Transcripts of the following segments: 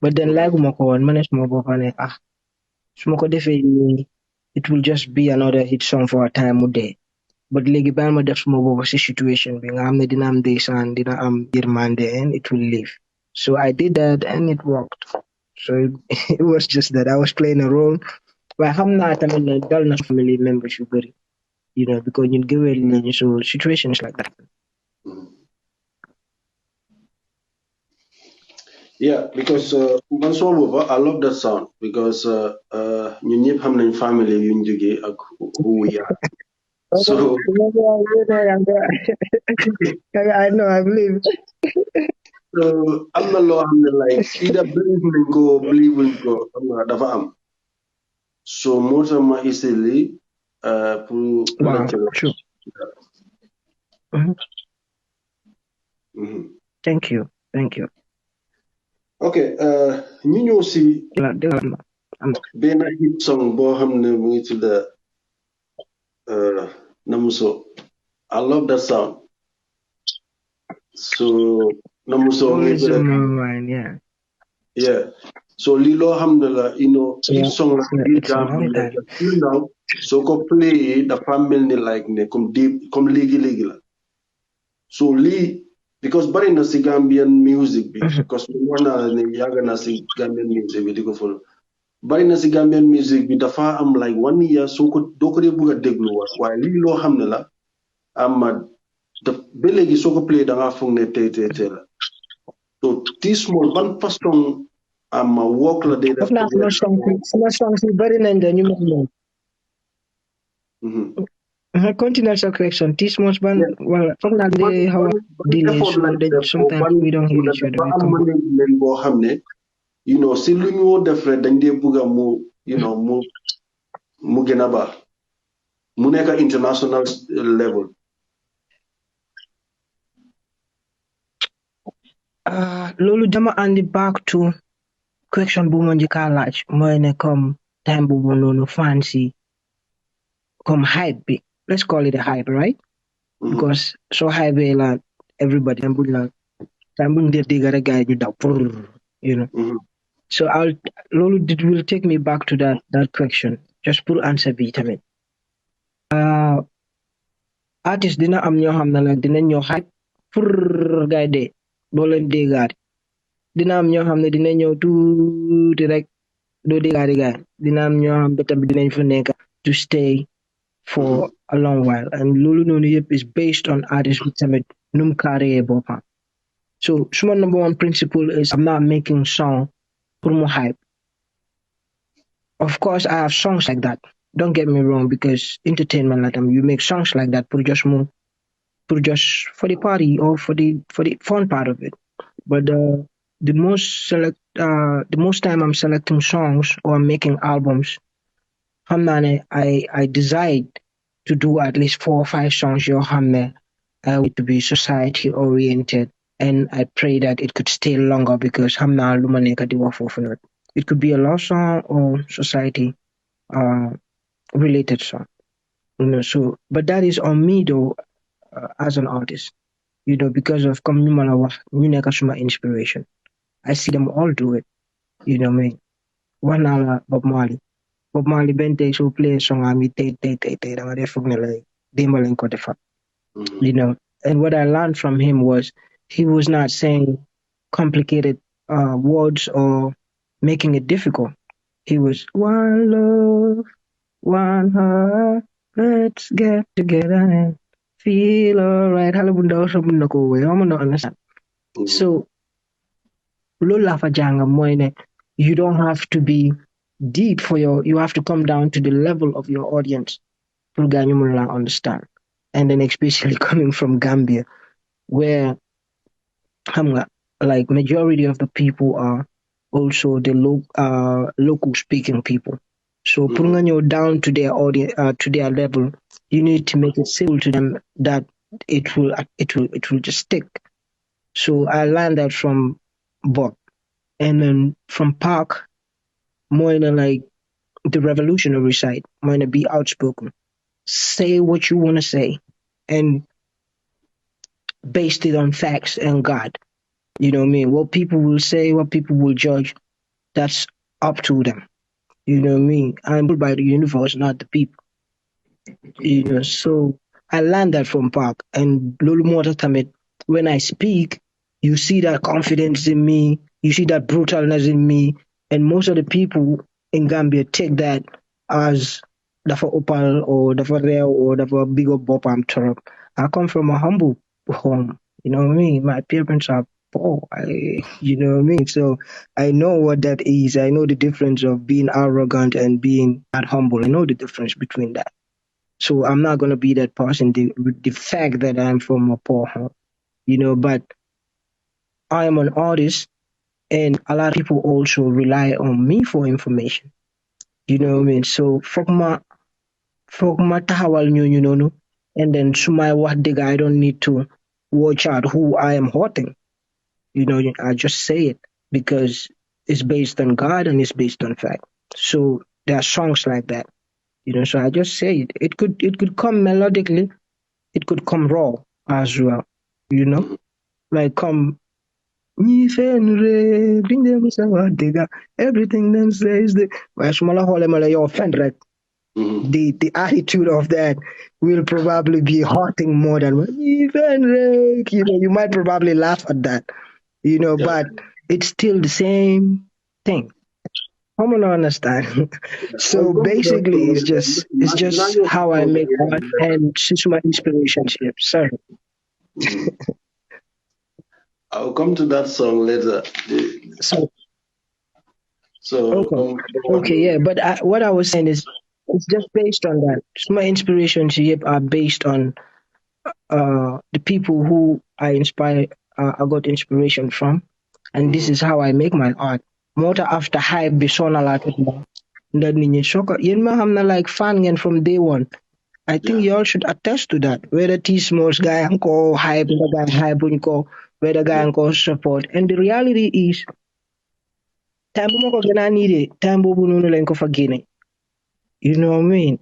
But then Okay. laguma ko woon ma ne suma boppa ne su ma ko defee nii it will just be another hit song for a time mu dee. But léegi bàyyi ma def suma boppa si situation bi nga xam ne dina am ndeysaan dina am yërmande and it will live. So I did that and it worked. So it was just that I was playing a role. waaye xam naa tamit ne dal na family members yu bëri, because ñun géwél lañu, so situations like that. Mhm. Yeah, because man suma boppa I love that sound because ñun ñëpp xam nañ family yuñ jógee ak who we are. So I know, I believe. am na loo xam ne like either believe nañ ko believe wuñ ko xam nga dafa am. So moo tax ma easily pour Wow, laajte la. true. Mhm. Mhm. Thank you. Ok, ñu ñëw si Um, benn hit song boo xam ne mu ngi tudd Namuso. I love that sound. So Namuso ngi always bëre. on my mind, yeah. Yeah. So lii loo xam ne la hit song la biir It's a long Gambia time. till now soo ko play dafa mel ni like ne comme léegi la. So lii because bari na si Gambian music bi because wax naa la ne yàgg naa si Gambian music bi di ko follow. bari na si Gambian music bi dafa am like 1 year soo ko doo ko dee bëgg a déglu waaye lii loo xam ne la ba léegi soo ko play da ngaa foog ne tey la so T-Small ban façon work la dee def. Of naa suma songs yi bari nañ de ñu mel noonu. Continue sa correction. T-Small ban wala foog naa de xaw a delay, so sometimes we don't hear each other. dafa am management boo xam ne si lu ñu def rek dañ dee bëgg a mu gën a baax mu nekk international level. loolu dama andi back to question bu ma njëkk a laaj mooy ne comme time boobu noonu fans yi comme hype bi, let's call it a hype, right? Because so hype la everybody time buñ dee dégg rek gars yi ñu daw so loolu it will take me back to that question just pour answer bi tamit. Artist dina am ñoo xam ne nag dinañ ñëw hype pour gars yi dee doo leen déggaat, dina am ñoo xam ne dina ñëw tuuti rek doo déggaati gars dina am ñoo xam ne tamit dinañ fa nekk to stay for a long while, and loolu noonu yëpp is based on artist bi tamit num carrière boppam. So suma number one principle is I'm not making song pour mu hype. Of course I have songs like that, don't get me wrong, because entertainment like you make songs like that for just for the party or for the fun part of it. But the most time I'm selecting songs or making albums, I decide to do at least 4 or 5 songs I want it to be society oriented, and I pray that it could stay longer because it could be a love song or society related song. So but that is on me though, as an artist, because of suma inspiration. I see them all do it. Me. One hour Bob Marley bente so play song ami tay dama def foog ne like démb lañ ko defar. And what I learned from him was he was not saying complicated words or making it difficult. He was one love, one heart, let's get together and feel alright. Hala bunda sa bunda ko we, I'm not understand. So loolu laa fa jàng mooy ne you don't have to be deep you have to come down to the level of your audience pour gaa ñu mën laa understand. And then especially coming from Gambia where xam nga like majority of the people are also the local speaking people. So pour nga ñëw down to their audience, to their level, you need to make it simple to them that it will just stick. So I learned that from Bob. And then from Park, more like the revolutionary side, more be outspoken. Say what you want to say and based it on facts and God. You know what I mean? What people will say, what people will judge, that's up to them. You know what I mean? I'm ruled by the universe, not the people. So I learned that from Park. And Lulu Motatamit, when I speak, you see that confidence in me, you see that brutalness in me. And most of the people in Gambia take that as dafa opal or dafa rare or dafa bigger bop am torop. I come from a humble home. You know what I mean? My parents are poor. You know what I mean? So I know what that is. I know the difference of being arrogant and being that humble. I know the difference between that. So I'm not gonna be that person. The fact that I'm from a poor home, but I am an artist, and a lot of people also rely on me for information. You know what I mean? So fogma tahawal no, and then sumai what the guy, I don't need to watch out who I am hurting. I just say it because it's based on God and it's based on fact. So there are songs like that. So I just say it. It could come melodically, it could come raw as well, you know, Mhm. like come bring them some digga. Everything them say is the well, smaller hole mala your friend, right? Mhm. The attitude of that will probably be hurting more than you might probably laugh at that, Yeah. but it's still the same thing. I'm gonna understand. I'll So come to that basically song. it's Now just you're how I song, make art and since my inspiration ship. Sorry. Mhm. I'll come to that song later. So So, okay, okay, yeah. But what I was saying is, it's just based on that. So my inspirations here are based on the people who I inspire. I got inspiration from, and this mhm. is how I make my art. Mota after hype be so na lahat mo. That ninyo shoka. Yun ma ham na like fan ngeen from day one. I think Yeah. y'all should attest to that. Whether T Smalls guy anko hype, the guy hype unko, whether guy Yeah. anko support. And the reality is, time mo ko gana nide, time bobu nunu len ko fagine. You know what I mean?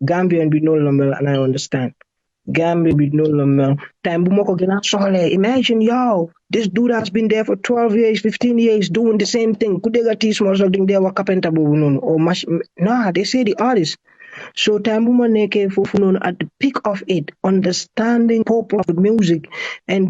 Gambian be no longer, and I understand. Gambian be no longer. Time bumoko gina sole. Imagine, yo, this dude has been there for 12 years, 15 years, doing the same thing. Could they get small something there? What carpenter or mash? Nah, they say the artist. So time neke fufunon at the peak of it, understanding purpose of the music and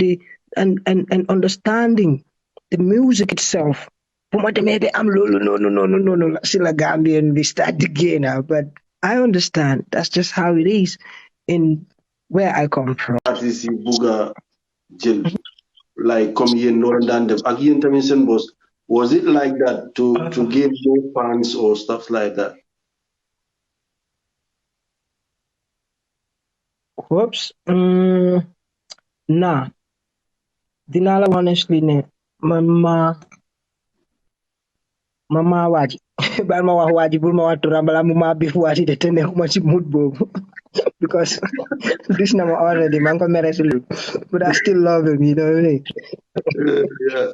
and understanding the music itself. Pumate maybe I'm lolo no still a Gambian we start again now. But I understand that's just how it is in where I come from. Artist yi buga jël like comme yéen noonu daan def ak yéen tamit seen boss was it like that to Uh, gain more fans or stuff like that? whoops. Nah, dinala honestly ne. Mama mama waji. Bal ma wax waji bul ma wax turam bala mu ma bif waji de te neexuma ci mood boobu because this number already man ko mere si loolu but I still love him, you know what I mean? Yeah.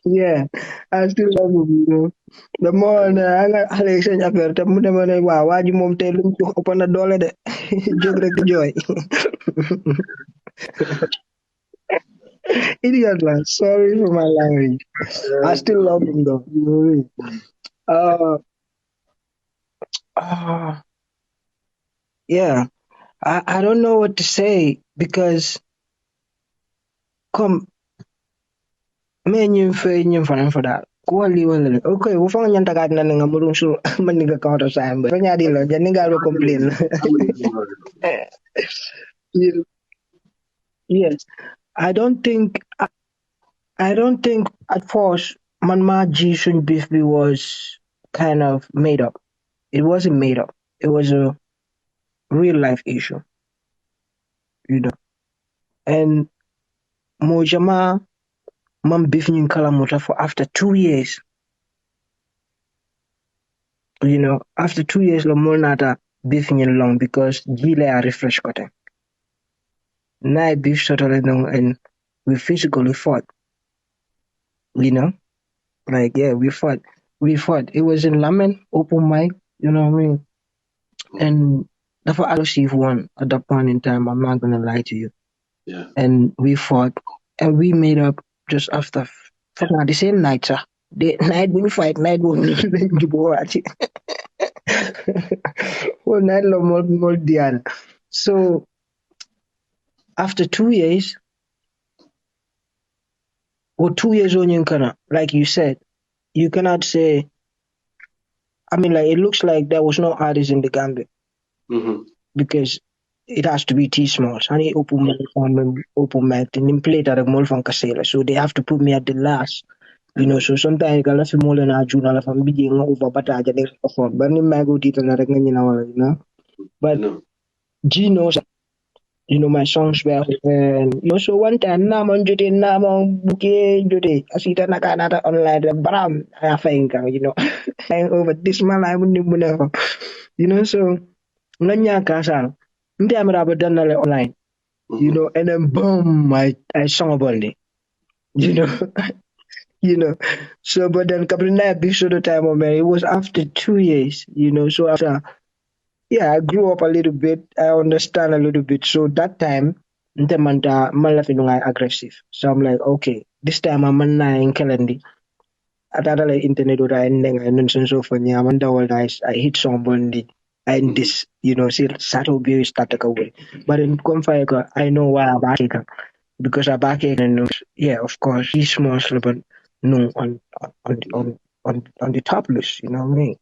Yeah, I still love him, you know. The more na nga xale yi seen affaire te mu dema ne waaw waa ji moom tey lu mu jox ëpp na doole de jóg rek di jooy. Idiot man, sorry for my language. I still love him though, you know what I mean? Uh, uh yeah, I don't know what to say because come me nyim fe nyim fanan fada ko wali wala okay wo fanga nyanta ka na nga murun su man ni ga counter sign ba nya di lo jan nga ro complain. Yes, I don't think at first Manma G Sun Biffy was kind of made up. It wasn't made up. It was a real life issue, you know. And Mojama Man Biffy in Kalamuta for after 2 years, after 2 years Lamonata Biffy in long because Gile are refresh cotton. Night beef shuttle and we physically fought, you know. Like yeah, we fought. We fought. It was in Lamen, open mic, you know what I mean? And therefore I received one at that point in time, I'm not gonna lie to you. Yeah. And we fought and we made up just after the same night, sir. The night will fight, night will jubuati. Well, night lo mol diana. So after 2 years, or 2 years on Yankana, like you said, you cannot say, I mean, like, it looks like there was no artist in the Gambia Mm-hmm. because it has to be T Smalls. And he open mic, and play that a mall from Casela. So they have to put me at the last. So sometimes I left more than a junior of a meeting over, but I didn't perform. But in my go did another, I But know. G knows, my songs were, and so one time, na man jute na man buke jute. Asita na kanata online, bram, I think, I over this man, I wouldn't never, so Nanya Kasal. Hindi I'm rubber done online, Mm-hmm. and then boom, I sung about it, you know, you know. So, but then couple of night before the time of it was after 2 years, so after, yeah, I grew up a little bit, I understand a little bit. So that time, the manta malafino aggressive. So I'm like, okay, this time I'm na in Kalandi. Atara like internet or I nonsense of Amanda world I hit somebody and Mm-hmm. this, see Sato be started away. But in Confire, I know why I'm back here, because I'm back here and yeah, of course, he's small, but no on the top list, you know what I mean?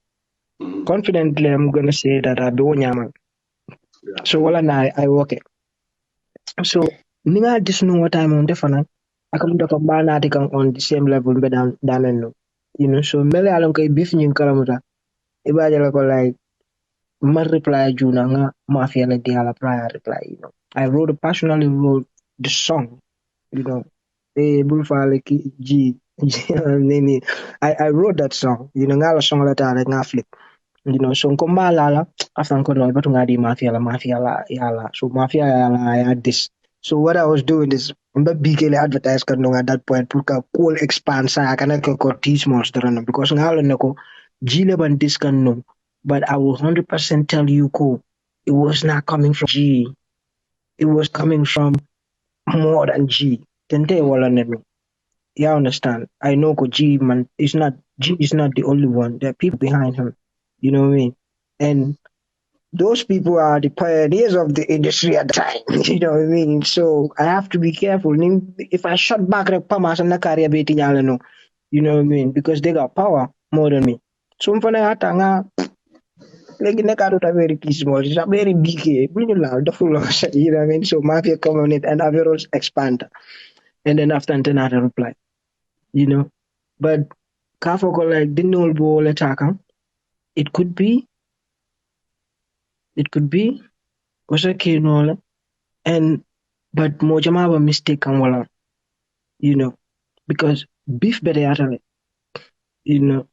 Mm-hmm. Confidently, I'm gonna say that I do nyama. Yeah. So well, and I work it. So ninga just know what I'm on different. I come to combine on the same level, but down and no. So mele along kay beef nyin kalamuta. Iba jala ko like my reply juna nga mafia la diala prior reply. I personally wrote the song. You know, Bulfa like G. Nini. I wrote that song. Nga la song la ta nga flip. So Nkombalala, after Nkono, but ngadi mafia la yala. So mafia yala I had this. So what I was doing is mba bigele advertise kanong at that point puka cool expand sa kana ko teach monster no because ngalo nako G ban this kan no. But I will 100% tell you ko it was not coming from G. It was coming from more than G. Tente wala nemi. Yeah, I understand. I know ko G is not the only one. There are people behind him. You know what I mean? And those people are the pioneers of the industry at the time. You know what I mean? So I have to be careful. If I shot back the Pamas and Nakaria beti nyala no, you know what I mean? Because they got power more than me. So mfana hata nga lagi na karo ta very small. It's a very big. Bring the full of you know what I mean? So mafia come on it and Averroes expand. And then after another reply. You know. But Kafoko like didn't know ball attack. It could be, it could be, was a kinola. And but mojama wa mistake ang wala, you know, because beef better atale, you know,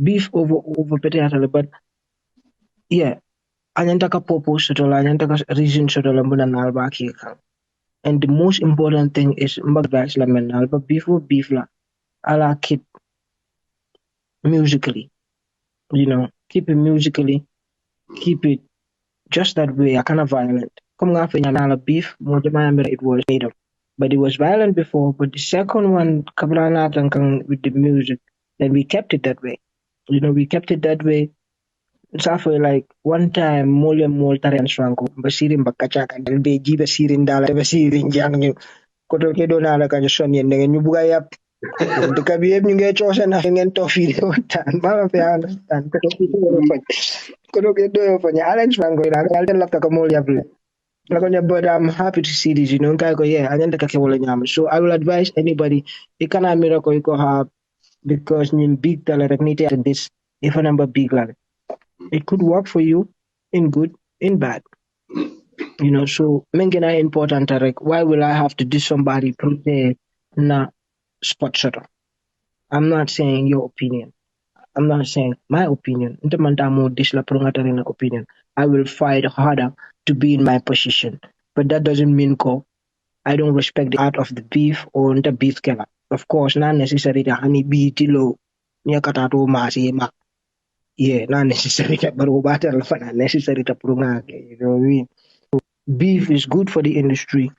beef over better atale, but yeah, anyanta ka purpose sotola, anyanta ka reason sotola muna nalba ki kang. And the most important thing is mbag advice la men nalba beef or beef la, ala keep musically, keep it musically, keep it just that way, a kind of violent. Come nga fe nala beef, mojama it was made of. But it was violent before. But the second one, Kabla Kang with the music, then we kept it that way. We kept it that way. Safo like one time mole mol tarian swanko basirin bakachaka dal beji basirin dala basirin jang nyu koto ke do nala kan son yen ngen nyu buga yap de ka bi ñu nge chose na ngen to fi de watan ba fe ala tan ko to do fa koto ke do fa nya alen swanko ila gal den lapta ko mol yap like, but I'm happy to see this, Guy go, yeah, and then the kake wala nyama. So I will advise anybody, it can have miracle you can have because in big dollar like need this if a number big like it could work for you in good, in bad. So mengena important like why will I have to do somebody put there na spot shutter? I'm not saying your opinion. I'm not saying my opinion. Ntamandamo dish la prungatari opinion. I will fight harder to be in my position. But that doesn't mean ko I don't respect the art of the beef or the beef killer. Of course, not necessarily the honey bee tilo niya katato masi ma. Yeah, not necessarily that but ubata not necessary to prunga. You know what I mean? Beef is good for the industry.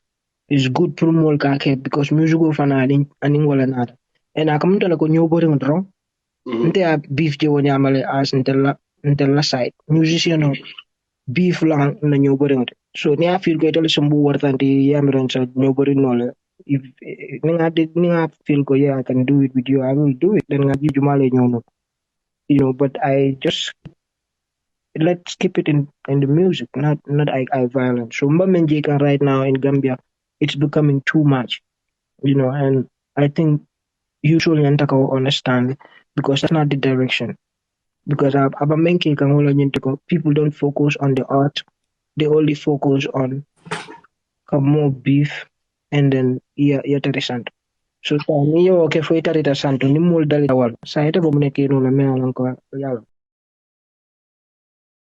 It's good promol kake because music of an aning wala nada. And I come to like new boring draw. Nte a beef je woni amale as ntella side. Musician no beef lang na new boring. So ni a feel ko itali sumbu wartanti yamiran sa new boring no le. If ninga feel ko yeah I can do it with you, I will do it. Then nga di jumale nyo no. But I just let's keep it in the music, not I violence. So Mbamenjika right now in Gambia, it's becoming too much, and I think usually Antaka understand because that's not the direction. Because Abamenke Kangola Nyintako, people don't focus on the art, they only focus on more beef and then yeah santo. So niyo okay for ita santo ni mul dali awal. Sa ita bumene kino na me alang ko yalo.